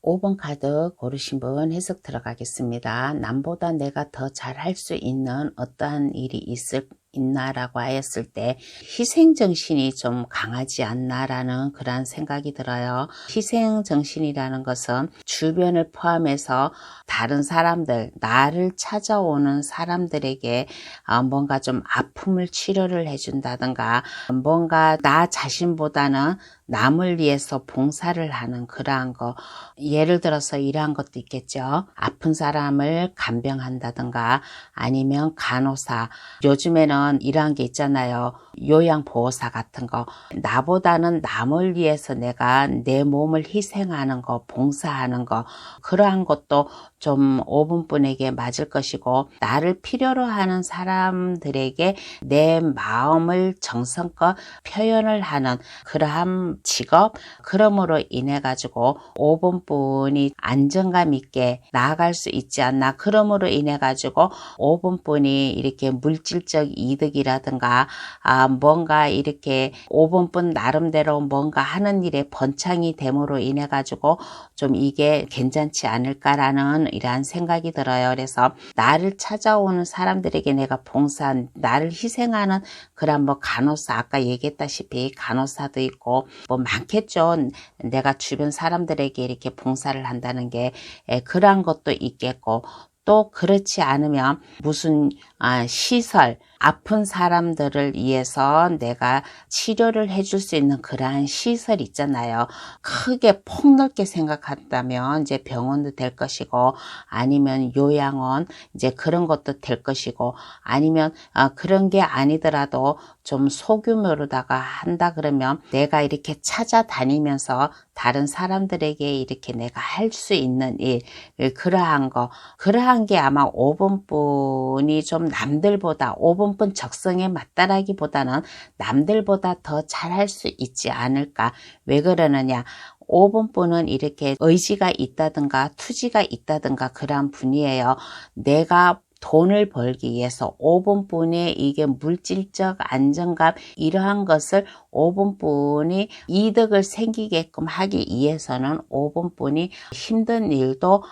5번 카드 고르신 분 해석 들어가겠습니다. 남보다 내가 더 잘할 수 있는 어떠한 일이 있나라고 하였을 때 희생정신이 좀 강하지 않나라는 그런 생각이 들어요. 희생정신이라는 것은 주변을 포함해서 다른 사람들, 나를 찾아오는 사람들에게 뭔가 좀 아픔을 치료를 해준다든가 뭔가 나 자신보다는 남을 위해서 봉사를 하는 그러한 거, 예를 들어서 이러한 것도 있겠죠. 아픈 사람을 간병한다든가 아니면 간호사, 요즘에는 이러한 게 있잖아요. 요양보호사 같은 거, 나보다는 남을 위해서 내가 내 몸을 희생하는 거, 봉사하는 거, 그러한 것도 좀 5번 분에게 맞을 것이고, 나를 필요로 하는 사람들에게 내 마음을 정성껏 표현을 하는 그러한 직업, 그러므로 인해 가지고 5번 분이 안정감 있게 나아갈 수 있지 않나. 그러므로 인해 가지고 5번 분이 이렇게 물질적 이득이라든가 뭔가 이렇게 5번 분 나름대로 뭔가 하는 일에 번창이 됨으로 인해 가지고 좀 이게 괜찮지 않을까라는 이러한 생각이 들어요. 그래서 나를 찾아오는 사람들에게 내가 봉사한, 나를 희생하는 그런 뭐 간호사, 아까 얘기했다시피 간호사도 있고 뭐 많겠죠. 내가 주변 사람들에게 이렇게 봉사를 한다는 게 그러한 것도 있겠고, 또 그렇지 않으면 무슨 시설, 아픈 사람들을 위해서 내가 치료를 해줄 수 있는 그러한 시설 있잖아요. 크게 폭넓게 생각한다면 이제 병원도 될 것이고, 아니면 요양원, 이제 그런 것도 될 것이고, 아니면 그런 게 아니더라도 좀 소규모로다가 한다 그러면 내가 이렇게 찾아다니면서 다른 사람들에게 이렇게 내가 할 수 있는 일, 그러한 거, 그러한 게 아마 5번 분이 좀 남들보다 5번 분 적성에 맞다라기보다는 남들보다 더 잘할 수 있지 않을까. 왜 그러느냐, 5번 분은 이렇게 의지가 있다든가 투지가 있다든가 그러한 분이에요. 내가 돈을 벌기 위해서 5번 분의 이게 물질적 안정감, 이러한 것을 5번 분이 이득을 생기게끔 하기 위해서는 5번 분이 힘든 일도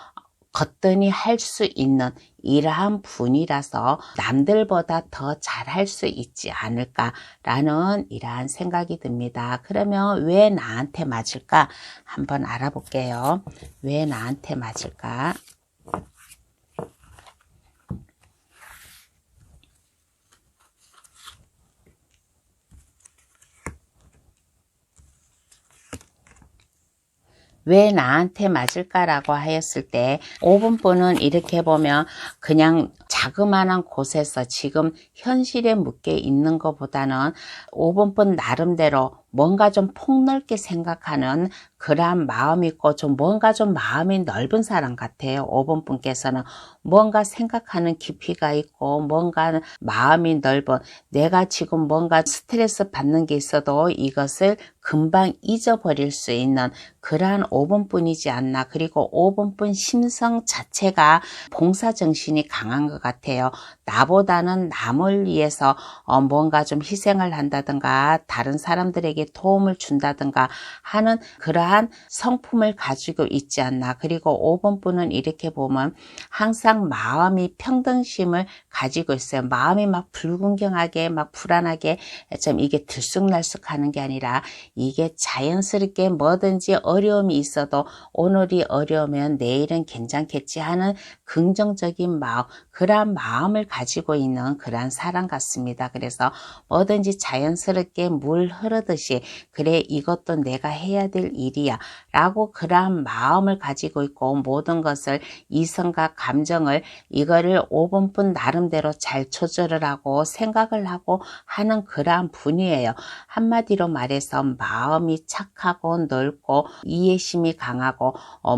거뜬히 할 수 있는 이러한 분이라서 남들보다 더 잘할 수 있지 않을까라는 이러한 생각이 듭니다. 그러면 왜 나한테 맞을까? 한번 알아볼게요. 왜 나한테 맞을까? 왜 나한테 맞을까라고 하였을 때 5번 분은 이렇게 보면 그냥 자그마한 곳에서 지금 현실에 묶여 있는 것보다는 5번 분 나름대로 뭔가 좀 폭넓게 생각하는 그러한 마음이 있고 좀 뭔가 좀 마음이 넓은 사람 같아요. 5번 분께서는 뭔가 생각하는 깊이가 있고 뭔가 마음이 넓은, 내가 지금 뭔가 스트레스 받는 게 있어도 이것을 금방 잊어버릴 수 있는 그러한 5번 분이지 않나. 그리고 5번 분 심성 자체가 봉사정신이 강한 것 같아요. 나보다는 남을 위해서 뭔가 좀 희생을 한다든가 다른 사람들에게 도움을 준다든가 하는 그러한 성품을 가지고 있지 않나. 그리고 5번 분은 이렇게 보면 항상 마음이 평등심을 가지고 있어요. 마음이 막 불균경하게 막 불안하게 좀 이게 들쑥날쑥하는 게 아니라 이게 자연스럽게 뭐든지 어려움이 있어도 오늘이 어려우면 내일은 괜찮겠지 하는 긍정적인 마음, 그러한 마음을 가지고 있는 그러한 사람 같습니다. 그래서 뭐든지 자연스럽게 물 흐르듯이 그래 이것도 내가 해야 될 일이 일이야 라고 그러한 마음을 가지고 있고 모든 것을 이성과 감정을 이거를 5번분 나름대로 잘 조절을 하고 생각을 하고 하는 그러한 분이에요. 한마디로 말해서 마음이 착하고 넓고 이해심이 강하고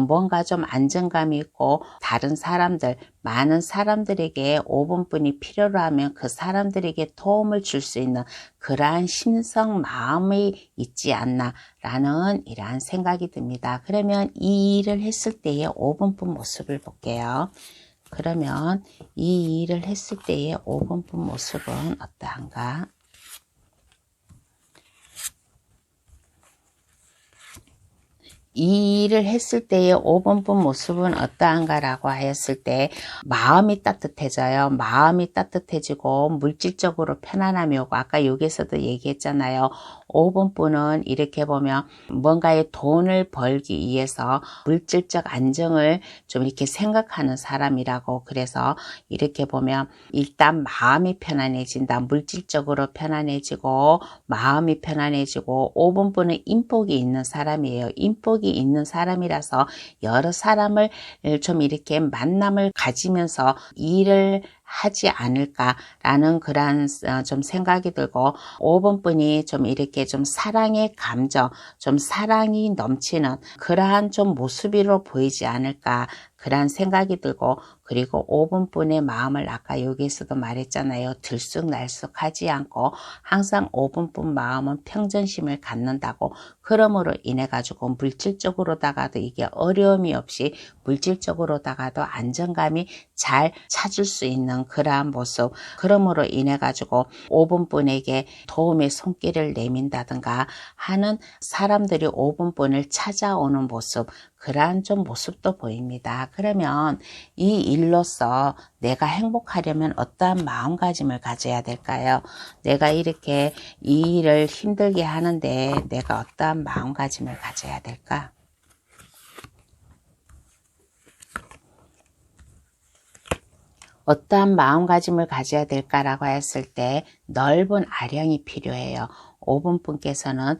뭔가 좀 안정감이 있고 다른 사람들 많은 사람들에게 5번분이 필요로 하면 그 사람들에게 도움을 줄 수 있는 그러한 심성 마음이 있지 않나 라는 이러한 생각이 듭니다. 그러면 이 일을 했을 때의 5번분 모습을 볼게요. 그러면 이 일을 했을 때의 5번분 모습은 어떠한가? 이 일을 했을 때의 5번분 모습은 어떠한가 라고 하였을 때 마음이 따뜻해져요. 마음이 따뜻해지고 물질적으로 편안함이 오고 아까 여기서도 얘기했잖아요. 5번분은 이렇게 보면 뭔가의 돈을 벌기 위해서 물질적 안정을 좀 이렇게 생각하는 사람이라고 그래서 이렇게 보면 일단 마음이 편안해진다. 물질적으로 편안해지고 마음이 편안해지고 5번분은 인복이 있는 사람이에요. 인복이 있는 사람이라서 여러 사람을 좀 이렇게 만남을 가지면서 일을 하지 않을까라는 그런 좀 생각이 들고 5번분이 좀 이렇게 좀 사랑의 감정, 좀 사랑이 넘치는 그러한 좀 모습으로 보이지 않을까 그런 생각이 들고 그리고 5번분의 마음을 아까 여기에서도 말했잖아요. 들쑥날쑥하지 않고 항상 5번분 마음은 평정심을 갖는다고 그러므로 인해 가지고 물질적으로다가도 이게 어려움이 없이 물질적으로다가도 안정감이 잘 찾을 수 있는 그러한 모습 그러므로 인해 가지고 5번분에게 도움의 손길을 내민다든가 하는 사람들이 5번분을 찾아오는 모습 그러한 좀 모습도 보입니다. 그러면 이 일로서 내가 행복하려면 어떠한 마음가짐을 가져야 될까요? 내가 이렇게 이 일을 힘들게 하는데 내가 어떠한 마음가짐을 가져야 될까? 어떠한 마음가짐을 가져야 될까라고 했을 때 넓은 아량이 필요해요. 5번분께서는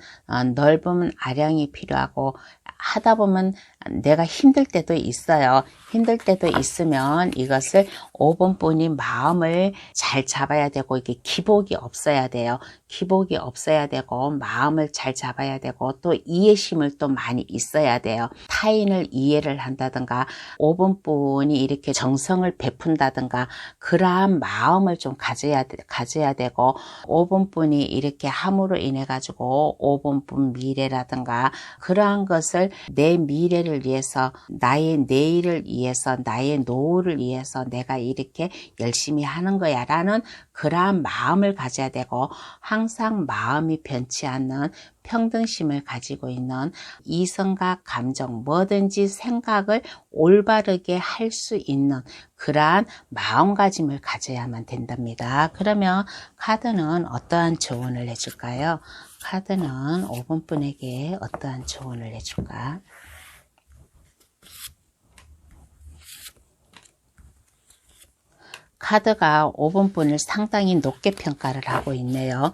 넓은 아량이 필요하고 하다 보면 내가 힘들 때도 있어요. 힘들 때도 있으면 이것을 5번분이 마음을 잘 잡아야 되고 이게 기복이 없어야 돼요. 기복이 없어야 되고 마음을 잘 잡아야 되고 또 이해심을 또 많이 있어야 돼요. 타인을 이해를 한다든가 5번분이 이렇게 정성을 베푼다든가 그러한 마음을 좀 가져야 되고 5번분이 이렇게 함으로 인해 가지고 5번분 미래라든가 그러한 것을 내 미래를 위해서 나의 내일을 위해서 나의 노후를 위해서 내가 이렇게 열심히 하는 거야 라는 그러한 마음을 가져야 되고 항상 마음이 변치 않는 평등심을 가지고 있는 이성과 감정 뭐든지 생각을 올바르게 할 수 있는 그러한 마음가짐을 가져야만 된답니다. 그러면 카드는 어떠한 조언을 해줄까요? 카드는 5번분에게 어떠한 조언을 해줄까? 카드가 5번분을 상당히 높게 평가를 하고 있네요.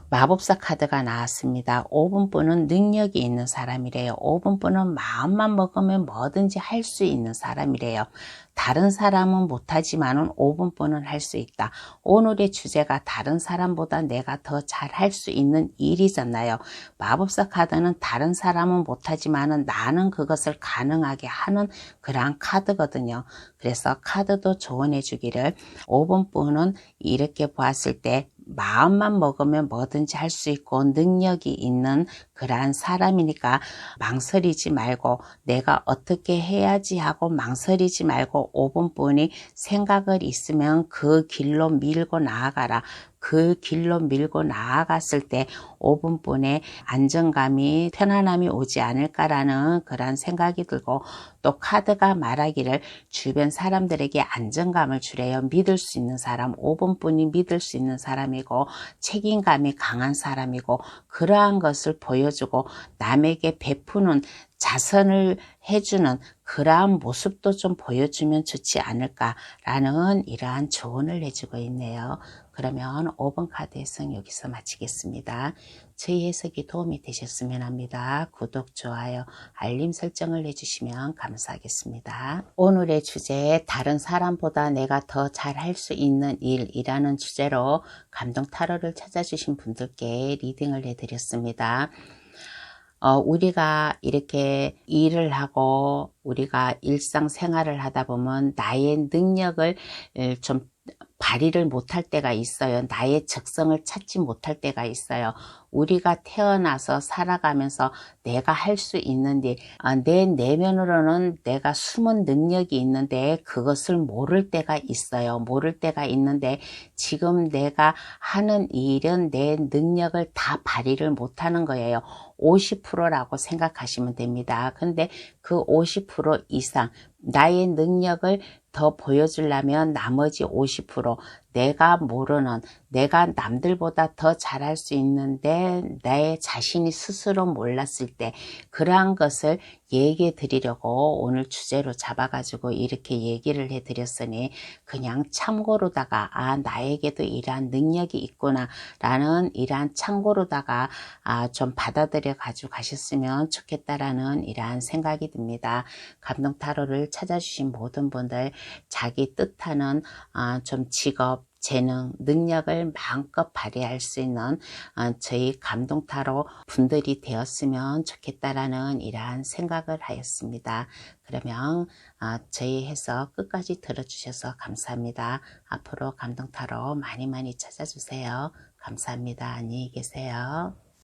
마법사 카드가 나왔습니다. 5번분은 능력이 있는 사람이래요. 5번분은 마음만 먹으면 뭐든지 할 수 있는 사람이래요. 다른 사람은 못하지만은 5번분은 할 수 있다. 오늘의 주제가 다른 사람보다 내가 더 잘 할 수 있는 일이잖아요. 마법사 카드는 다른 사람은 못하지만은 나는 그것을 가능하게 하는 그러한 카드거든요. 그래서 카드도 조언해 주기를 5번분은 이렇게 보았을 때 마음만 먹으면 뭐든지 할 수 있고 능력이 있는 그러한 사람이니까 망설이지 말고 내가 어떻게 해야지 하고 망설이지 말고 5번분이 생각을 있으면 그 길로 밀고 나아가라. 그 길로 밀고 나아갔을 때 5번분의 안정감이 편안함이 오지 않을까라는 그런 생각이 들고 또 카드가 말하기를 주변 사람들에게 안정감을 주래요. 믿을 수 있는 사람 5번분이 믿을 수 있는 사람이고 책임감이 강한 사람이고 그러한 것을 보여주고 남에게 베푸는 자선을 해주는 그러한 모습도 좀 보여주면 좋지 않을까라는 이러한 조언을 해주고 있네요. 그러면 5번 카드 해석 여기서 마치겠습니다. 저희 해석이 도움이 되셨으면 합니다. 구독, 좋아요, 알림 설정을 해주시면 감사하겠습니다. 오늘의 주제, 다른 사람보다 내가 더 잘할 수 있는 일이라는 주제로 감동 타로를 찾아주신 분들께 리딩을 해드렸습니다. 우리가 이렇게 일을 하고 우리가 일상생활을 하다 보면 나의 능력을 좀 발휘를 못할 때가 있어요. 나의 적성을 찾지 못할 때가 있어요. 우리가 태어나서 살아가면서 내가 할 수 있는 일, 내 내면으로는 내가 숨은 능력이 있는데 그것을 모를 때가 있어요. 모를 때가 있는데 지금 내가 하는 일은 내 능력을 다 발휘를 못하는 거예요. 50%라고 생각하시면 됩니다. 근데 그 50% 이상 나의 능력을 더 보여주려면 나머지 50% 내가 모르는, 내가 남들보다 더 잘할 수 있는데 내 자신이 스스로 몰랐을 때 그러한 것을 얘기해 드리려고 오늘 주제로 잡아가지고 이렇게 얘기를 해 드렸으니 그냥 참고로다가 나에게도 이러한 능력이 있구나 라는 이러한 참고로다가 좀 받아들여 가지고 가셨으면 좋겠다라는 이러한 생각이 듭니다. 감동 타로를 찾아주신 모든 분들 자기 뜻하는 좀 직업, 재능, 능력을 마음껏 발휘할 수 있는 저희 감동 타로 분들이 되었으면 좋겠다라는 이러한 생각을 하였습니다. 그러면 저희 해석 끝까지 들어주셔서 감사합니다. 앞으로 감동 타로 많이 찾아주세요. 감사합니다. 안녕히 계세요.